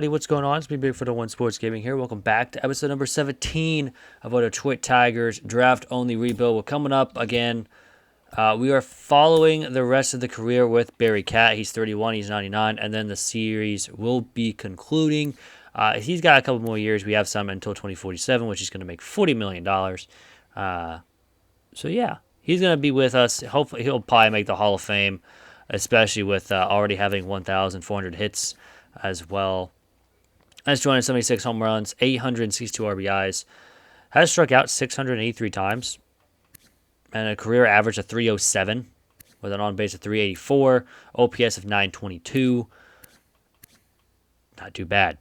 Hey, what's going on? It's me, Big for the One Sports Gaming here. Welcome back to episode number 17 of our Detroit Tigers draft only rebuild. We're coming up again. We are following the rest of the career with Barry Cat. He's 31, he's 99, and then the series will be concluding. He's got a couple more years. We have some until 2047, which is going to make $40 million. So, yeah, he's going to be with us. Hopefully, he'll probably make the Hall of Fame, especially with already having 1,400 hits as well. Has 276 home runs, 862 RBIs, has struck out 683 times, and a career average of 307 with an on base of 384, OPS of 922. Not too bad.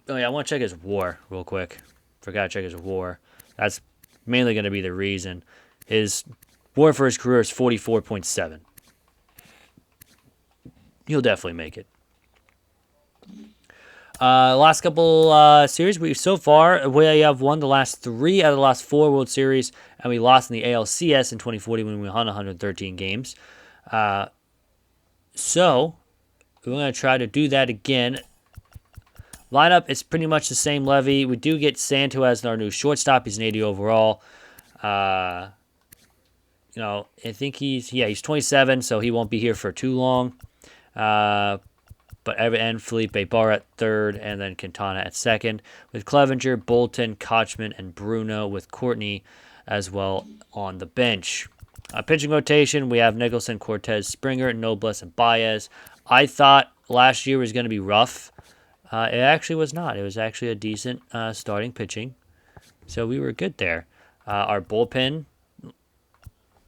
Oh, yeah, I want to check his WAR real quick. Forgot to check his WAR. That's mainly going to be the reason. His WAR for his career is 44.7. He'll definitely make it. Last couple series, we have won the last 3 out of the last 4 World Series, and we lost in the ALCS in 2040 when we won 113 games. So we're going to try to do that again. Lineup is pretty much the same levy. We do get Santo as our new shortstop. He's an 80 overall. I think he's 27, so he won't be here for too long. But Evan and Felipe Barr at third, and then Quintana at second, with Clevenger, Bolton, Kochman, and Bruno, with Courtney as well on the bench. Pitching rotation, we have Nicholson, Cortez, Springer, Nobles, and Baez. I thought last year was going to be rough. It actually was not. It was actually a decent starting pitching, so we were good there. Our bullpen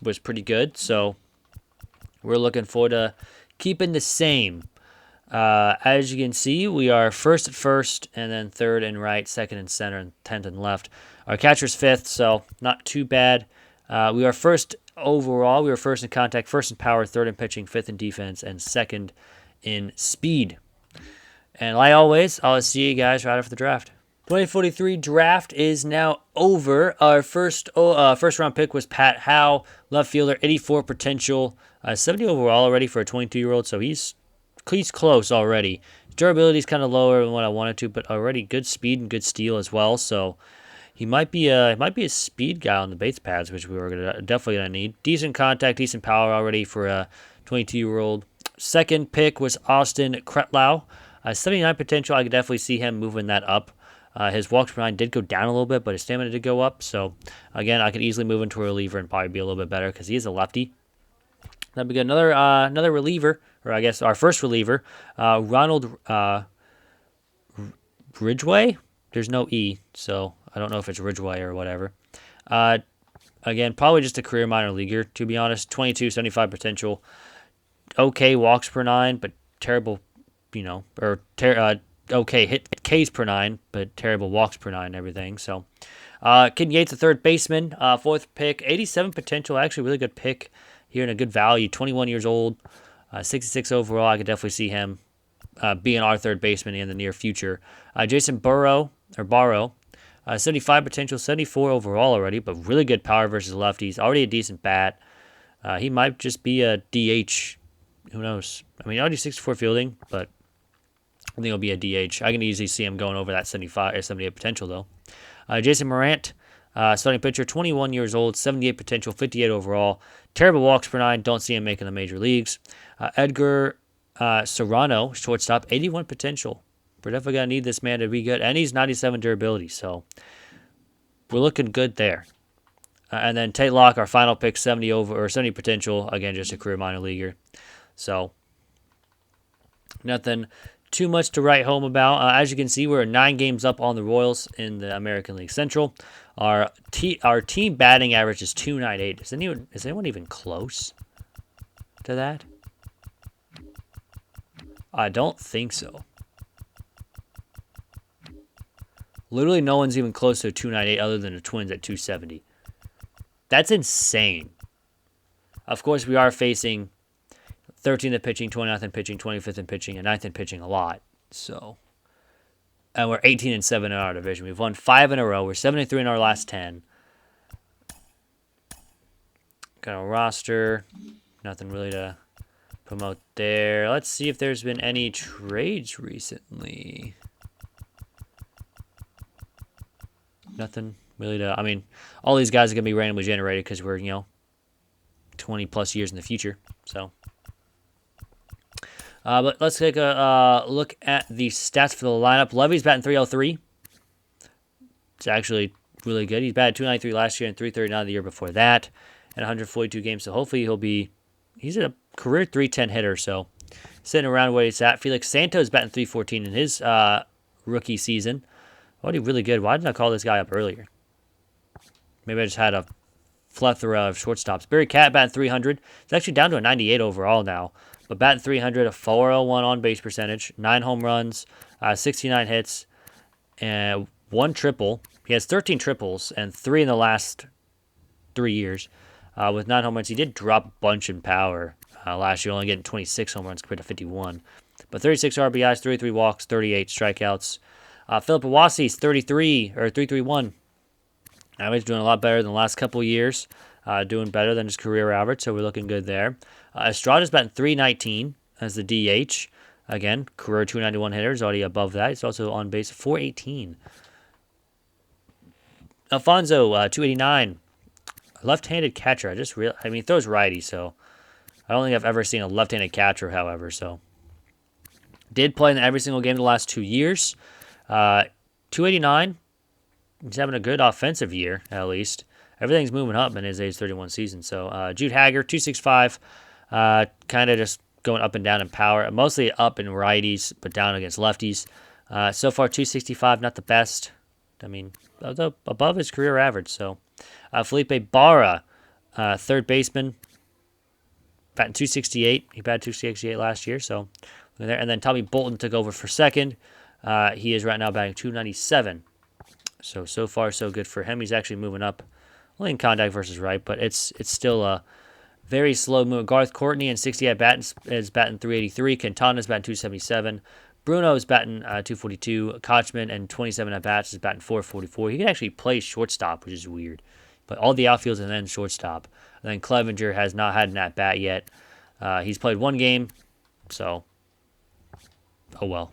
was pretty good, so we're looking forward to keeping the same. As you can see, we are first at first, and then third and right, second and center, and 10th and left. Our catcher's fifth, so not too bad. We are first overall. We were first in contact, first in power, third in pitching, fifth in defense, and second in speed. And like always, I'll see you guys right after the draft. 2043 draft is now over. Our first round pick was Pat Howe, left fielder, 84 potential, 70 overall already for a 22-year-old, so he's close already. His durability is kind of lower than what I wanted to, but already good speed and good steal as well. So he might be a speed guy on the base pads, which we were definitely gonna need. Decent contact, decent power already for a 22-year-old. Second pick was Austin Kretlau, 79 potential. I could definitely see him moving that up. His walks per nine did go down a little bit, but his stamina did go up. So again, I could easily move into a reliever and probably be a little bit better because he is a lefty. That'd be good. Another reliever, or I guess our first reliever, Ronald Ridgway. There's no E, so I don't know if it's Ridgway or whatever. Again, probably just a career minor leaguer, to be honest. 22, 75 potential. Okay walks per 9, but terrible, okay hit Ks per 9, but terrible walks per 9 and everything. So, Kid Yates, the third baseman, fourth pick, 87 potential, actually really good pick here and a good value, 21 years old, 66 overall. I could definitely see him being our third baseman in the near future. Jason Barrow, 75 potential, 74 overall already, but really good power versus lefties. Already a decent bat. He might just be a DH. Who knows? I mean, already 64 fielding, but I think he'll be a DH. I can easily see him going over that 75 or 78 potential, though. Jason Morant, starting pitcher, 21 years old, 78 potential, 58 overall. Terrible walks per 9. Don't see him making the major leagues. Edgar Serrano, shortstop, 81 potential. We're definitely going to need this man to be good. And he's 97 durability, so we're looking good there. And then Tate Locke, our final pick, 70 potential. Again, just a career minor leaguer. So nothing too much to write home about. As you can see, we're 9 games up on the Royals in the American League Central. Our team batting average is 298. Is anyone even close to that? I don't think so. Literally no one's even close to 298 other than the Twins at 270. That's insane. Of course, we are facing 13th in pitching, 29th in pitching, 25th in pitching, and 9th in pitching a lot. So, and we're 18-7 in our division. We've won 5 in a row. We're 7-3 in our last 10. Got a roster. Nothing really to Promote there. Let's see if there's been any trades recently. Nothing really to... I mean, all these guys are going to be randomly generated because we're, 20 plus years in the future. So, but let's take a look at the stats for the lineup. Levy's batting 303. It's actually really good. He's batted 293 last year and 339 the year before that, and 142 games. So hopefully he's a career 310 hitter. So sitting around where he's at. Felix Santos batting 314 in his rookie season. Already really good. Why didn't I call this guy up earlier? Maybe I just had a plethora of shortstops. Barry Cat batting 300. It's actually down to a 98 overall now. But batting 300, a 401 on base percentage, 9 home runs, 69 hits, and 1 triple. He has 13 triples and 3 in the last 3 years. With 9 home runs, he did drop a bunch in power last year, only getting 26 home runs compared to 51. But 36 RBIs, 33 walks, 38 strikeouts. Philip Iwasi's 331. Now he's doing a lot better than the last couple years. Doing better than his career average, so we're looking good there. Estrada's batting 319 as the DH. Again, career 291 hitters, already above that. He's also on base 418. Alfonso, 289. Left-handed catcher. He throws righty, so I don't think I've ever seen a left-handed catcher, however, so. Did play in every single game the last 2 years. 289. He's having a good offensive year, at least. Everything's moving up in his age 31 season. So Jude Hager, 265. Kind of just going up and down in power. Mostly up in righties, but down against lefties. So far, 265, not the best. I mean, above his career average. So Felipe Barra, third baseman, batting 268. He batted 268 last year. So there. And then Tommy Bolton took over for second. He is right now batting 297. So far, so good for him. He's actually moving up. Only in contact versus right, but it's still a very slow move. Garth Courtney in 60 at bat is batting 383. Quintana's batting 277. Bruno's batting 242. Kochman and 27 at bats is batting 444. He can actually play shortstop, which is weird. But all the outfields and then shortstop. And then Clevenger has not had an at bat yet. He's played 1 game, so oh well.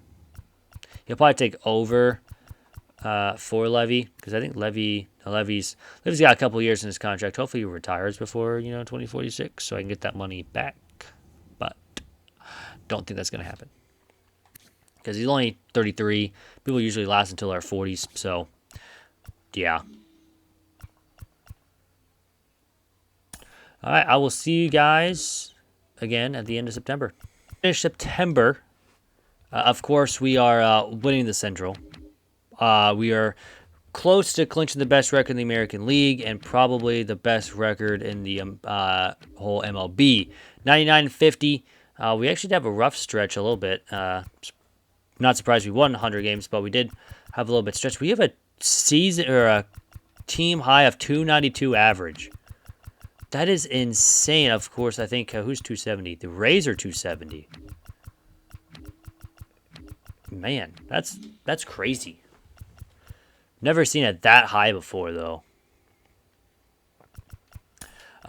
He'll probably take over for Levy, because I think Levy's got a couple years in his contract. Hopefully he retires before 2046, so I can get that money back. But don't think that's going to happen, because he's only 33. People usually last until their 40s, so yeah. All right, I will see you guys again at the end of September. Finish September. Of course, we are winning the Central. We are close to clinching the best record in the American League and probably the best record in the whole MLB. 99-50. We actually have a rough stretch a little bit. Not surprised we won 100 games, but we did have a little bit stretch. We have a season or a team high of 292 average. That is insane. Of course, I think who's 270? The Rays are 270. Man, that's crazy. Never seen it that high before, though.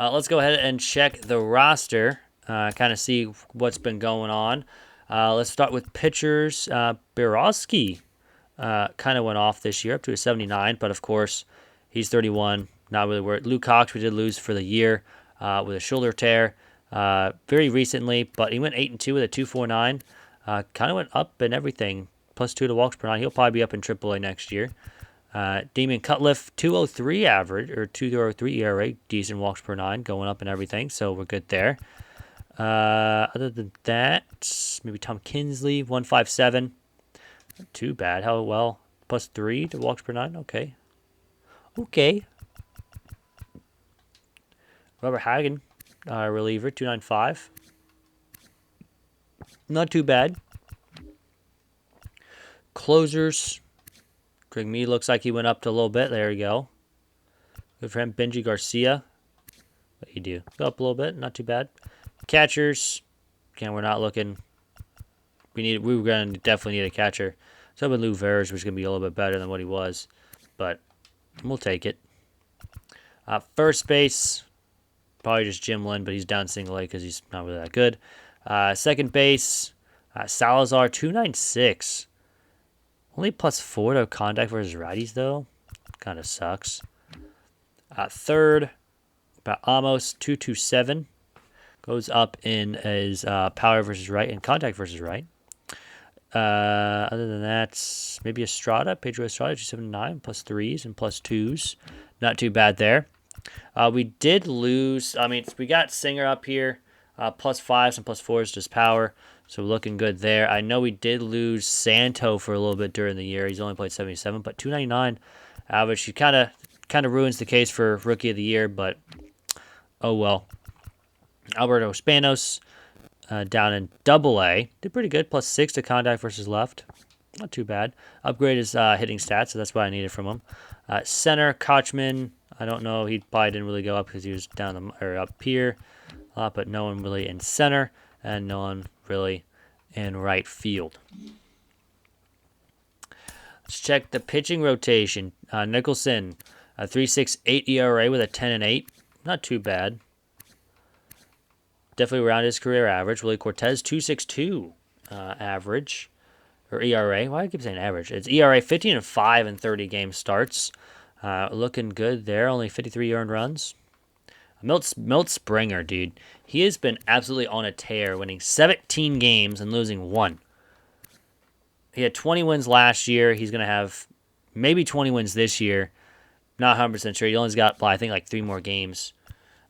Let's go ahead and check the roster, kind of see what's been going on. Let's start with pitchers. Borowski kind of went off this year, up to a 79, but of course, he's 31, not really worth. Luke Cox, we did lose for the year with a shoulder tear very recently, but he went 8-2 with a 2.49. Kind of went up and everything, +2 to walks per nine. He'll probably be up in AAA next year. Damon Cutliff, 2.03 average, or 2.03 ERA, decent walks per nine, going up and everything, so we're good there. Other than that, maybe Tom Kinsley, 1.57. Not too bad. How well? +3 to walks per nine. Okay. Robert Hagen, reliever, 2.95. Not too bad. Closers. Greg Mead looks like he went up to a little bit. There we go. Good for him. Benji Garcia. What do you do? Go up a little bit. Not too bad. Catchers. Again, we're not looking. We were going to definitely need a catcher. So Lou Verge was going to be a little bit better than what he was. But we'll take it. First base. Probably just Jim Lynn, but he's down single A because he's not really that good. Second base, Salazar 296. Only +4 to contact versus righties though. Kind of sucks. Third, about Amos 227. Goes up in his power versus right and contact versus right. Other than that, maybe Estrada, Pedro Estrada, 279, +3s and +2s. Not too bad there. We did lose. I mean, we got Singer up here, +5s and +4s, just power. So looking good there. I know we did lose Santo for a little bit during the year. He's only played 77, but 299 average. He kind of ruins the case for Rookie of the Year, but oh well. Alberto Spanos down in Double-A. Did pretty good, +6 to contact versus left. Not too bad. Upgraded his hitting stats, so that's what I needed from him. Center, Kochman. I don't know. He probably didn't really go up because he was down or up here. But no one really in center and no one really in right field. Let's check the pitching rotation. Nicholson, a 3.68 ERA with a 10.8. Not too bad. Definitely around his career average. Willie Cortez, 2.62 average. Or ERA. Why do I keep saying average? It's ERA 15-5 in 30 game starts. Looking good there. Only 53 earned runs. Milt Springer, dude. He has been absolutely on a tear, winning 17 games and losing 1. He had 20 wins last year. He's going to have maybe 20 wins this year. Not 100% sure. He only's got, I think, like 3 more games.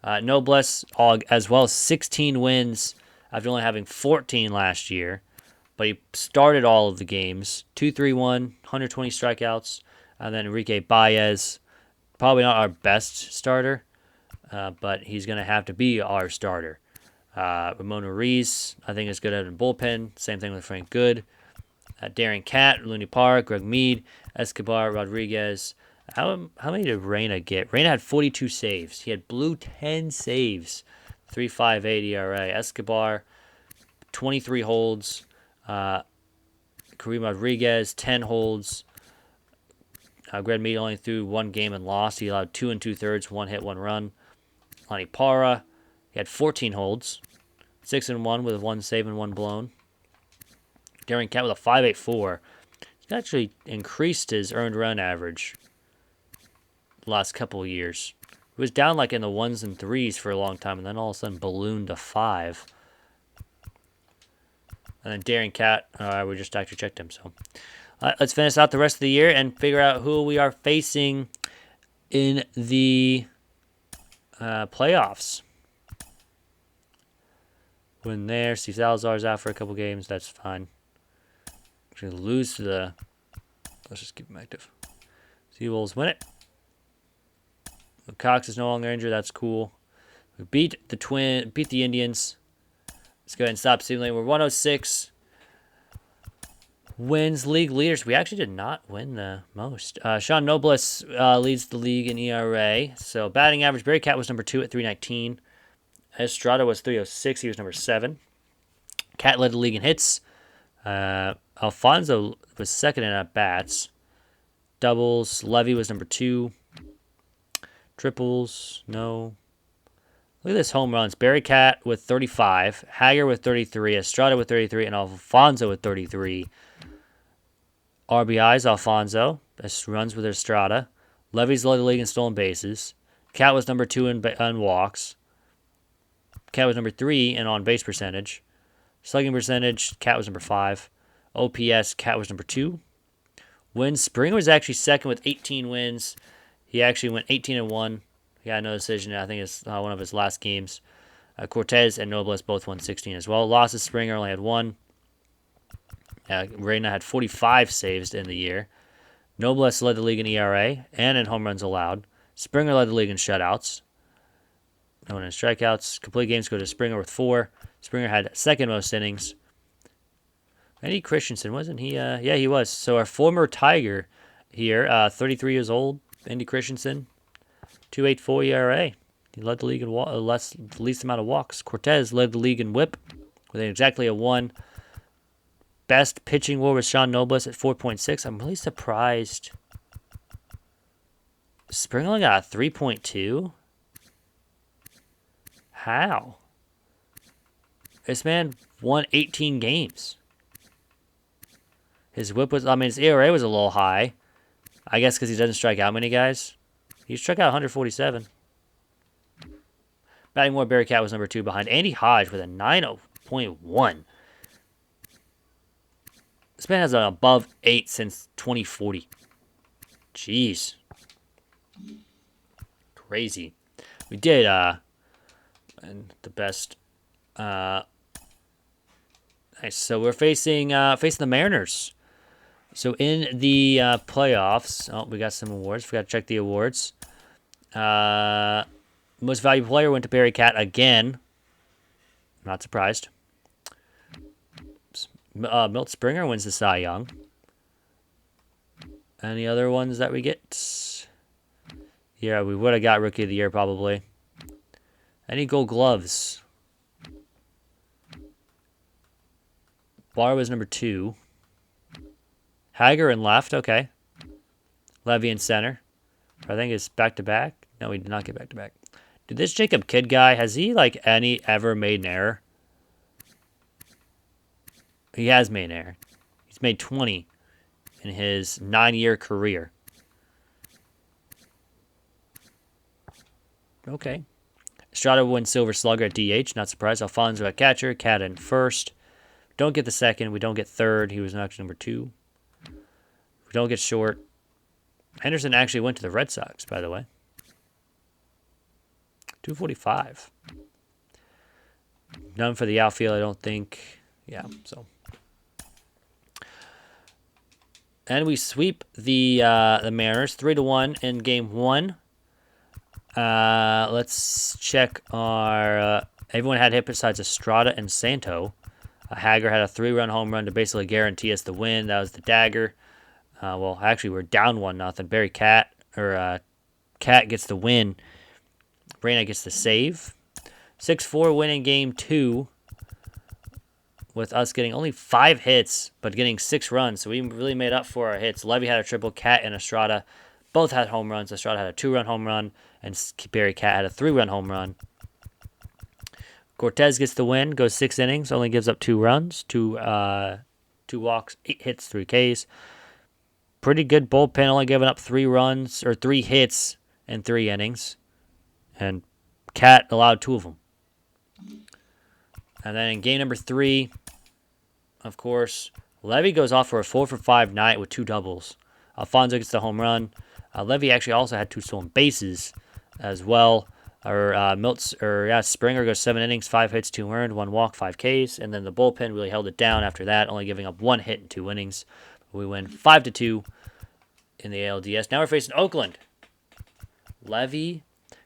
Noblesse, as well as 16 wins after only having 14 last year. But he started all of the games. 2-3-1, 120 strikeouts. And then Enrique Baez, probably not our best starter, but he's going to have to be our starter. Ramon Ruiz, I think, is good at a bullpen. Same thing with Frank Good. Darren Cat, Looney Park, Greg Mead, Escobar, Rodriguez. How many did Reyna get? Reyna had 42 saves. He had blue 10 saves. 3.58 ERA. Escobar, 23 holds. Kareem Rodriguez, 10 holds. Greg Mead only threw 1 game and lost. He allowed 2 2/3, 1 hit, 1 run. Lonnie Parra, he had 14 holds. 6-1 with 1 save and 1 blown. Darren Cat with a 5.84. He's actually increased his earned run average the last couple of years. It was down like in the 1s and 3s for a long time, and then all of a sudden ballooned to 5. And then Darren Cat, we just actually checked him. So let's finish out the rest of the year and figure out who we are facing in the playoffs. Win there. Steve Salazar's out for a couple games. That's fine. We're going to lose to the... Let's just keep him active. Seawolves win it. Cox is no longer injured. That's cool. We beat the Indians. Let's go ahead and stop Stealing. We're 106 wins, league leaders. We actually did not win the most. Sean Nobles leads the league in ERA. So batting average, Barry Cat was number 2 at 319. Estrada was 306. He was number 7. Cat led the league in hits. Alfonso was second in at bats. Doubles, Levy was number 2. Triples, no. Look at this home runs. Barry Cat with 35. Hager with 33. Estrada with 33. And Alfonso with 33. RBIs, Alfonso. This runs with Estrada. Levy's led the league in stolen bases. Cat was number 2 in walks. Cat was number 3 in on-base percentage. Slugging percentage, Cat was number 5. OPS, Cat was number 2. Wins, Springer was actually second with 18 wins. He actually went 18-1. He had no decision. I think it's one of his last games. Cortez and Nobles both won 16 as well. Losses, Springer only had 1. Reyna had 45 saves in the year. Nobles led the league in ERA and in home runs allowed. Springer led the league in shutouts. No one in strikeouts. Complete games go to Springer with 4. Springer had second most innings. Andy Christensen, wasn't he? Yeah, he was. So our former Tiger here, 33 years old, Andy Christensen, 2.84 ERA. He led the league in least amount of walks. Cortez led the league in WHIP with exactly a 1. Best pitching WAR was Sean Nobles at 4.6. I'm really surprised. Springer only got a 3.2. How? This man won 18 games. His whip was, I mean, his ERA was a little high. I guess because he doesn't strike out many guys. He struck out 147. Batting more, Barry Cat was number 2 behind Andy Hodge with a 9.1. This man has an above 8 since 2040. Jeez. Crazy. We did, and the best, nice. So we're facing the Mariners. So in the playoffs, oh, we got some awards. Forgot to check the awards. Most valuable player went to Barry Cat again. Not surprised. Milt Springer wins the Cy Young. Any other ones that we get? Yeah, we would have got Rookie of the Year probably. Any Gold Gloves? Barr was number 2. Hager in left, okay. Levy in center. I think it's back-to-back. No, we did not get back-to-back. Dude, this Jacob Kidd guy, has he, like, ever made an error? He has made an error. He's made 20 in his 9-year career. Okay. Estrada wins Silver Slugger at DH. Not surprised. Alfonso at catcher. Cat in first. Don't get the second. We don't get third. He was actually number 2. We don't get short. Henderson actually went to the Red Sox, by the way. 245. None for the outfield, I don't think. Yeah, so. And we sweep the Mariners 3-1 in Game 1. Let's check our... everyone had hit besides Estrada and Santo. Hager had a 3-run home run to basically guarantee us the win. That was the dagger. Well, actually, we're down 1-0. Barry Cat gets the win. Reyna gets the save. 6-4 win in Game 2. With us getting only 5 hits, but getting 6 runs. So we really made up for our hits. Levy had a triple. Cat and Estrada both had home runs. Estrada had a 2-run home run, and Barry Cat had a 3-run home run. Cortez gets the win, goes 6 innings, only gives up 2 runs, 2 walks, 8 hits, 3 Ks. Pretty good bullpen, only giving up 3 runs, or 3 hits in 3 innings. And Cat allowed 2 of them. And then in game number 3, of course, Levy goes off for a 4-for-5 night with 2 doubles. Alfonso gets the home run. Levy actually also had 2 stolen bases as well. Springer goes 7 innings, 5 hits, 2 earned, 1 walk, 5 Ks. And then the bullpen really held it down after that, only giving up 1 hit in 2 innings. We win 5-2 in the ALDS. Now we're facing Oakland. Levy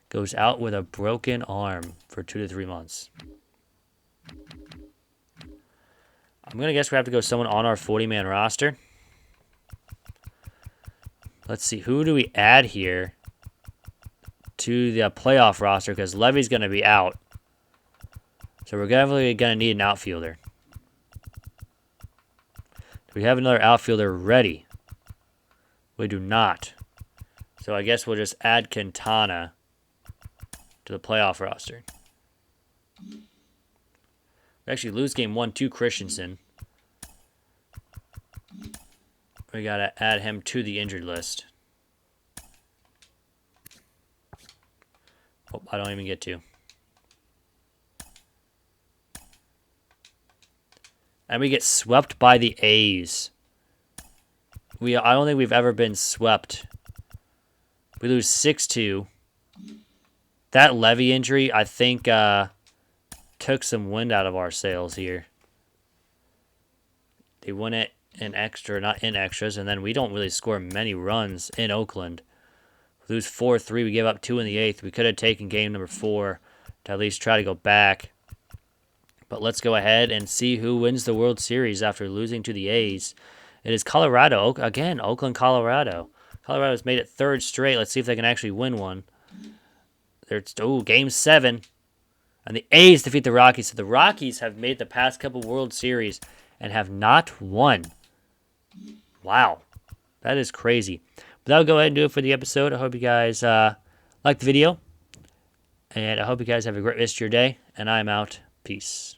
goes out with a broken arm for 2 to 3 months. I'm going to guess we have to go someone on our 40-man roster. Let's see. Who do we add here to the playoff roster? Because Levy's going to be out. So we're definitely going to need an outfielder. Do we have another outfielder ready? We do not. So I guess we'll just add Quintana to the playoff roster. We actually lose game 1 to Christensen. We got to add him to the injured list. Oh, I don't even get to. And we get swept by the A's. I don't think we've ever been swept. We lose 6-2. That Levy injury, I think, took some wind out of our sails here. They won it in extra, not in extras, and then we don't really score many runs in Oakland. We lose 4-3. We give up 2 in the 8th. We could have taken game number 4 to at least try to go back. But let's go ahead and see who wins the World Series after losing to the A's. It is Colorado. Again, Oakland, Colorado. Colorado's made it 3rd straight. Let's see if they can actually win one. Game 7. And the A's defeat the Rockies. So the Rockies have made the past couple World Series and have not won. Wow. That is crazy. But that'll go ahead and do it for the episode. I hope you guys liked the video. And I hope you guys have a great rest of your day. And I'm out. Peace.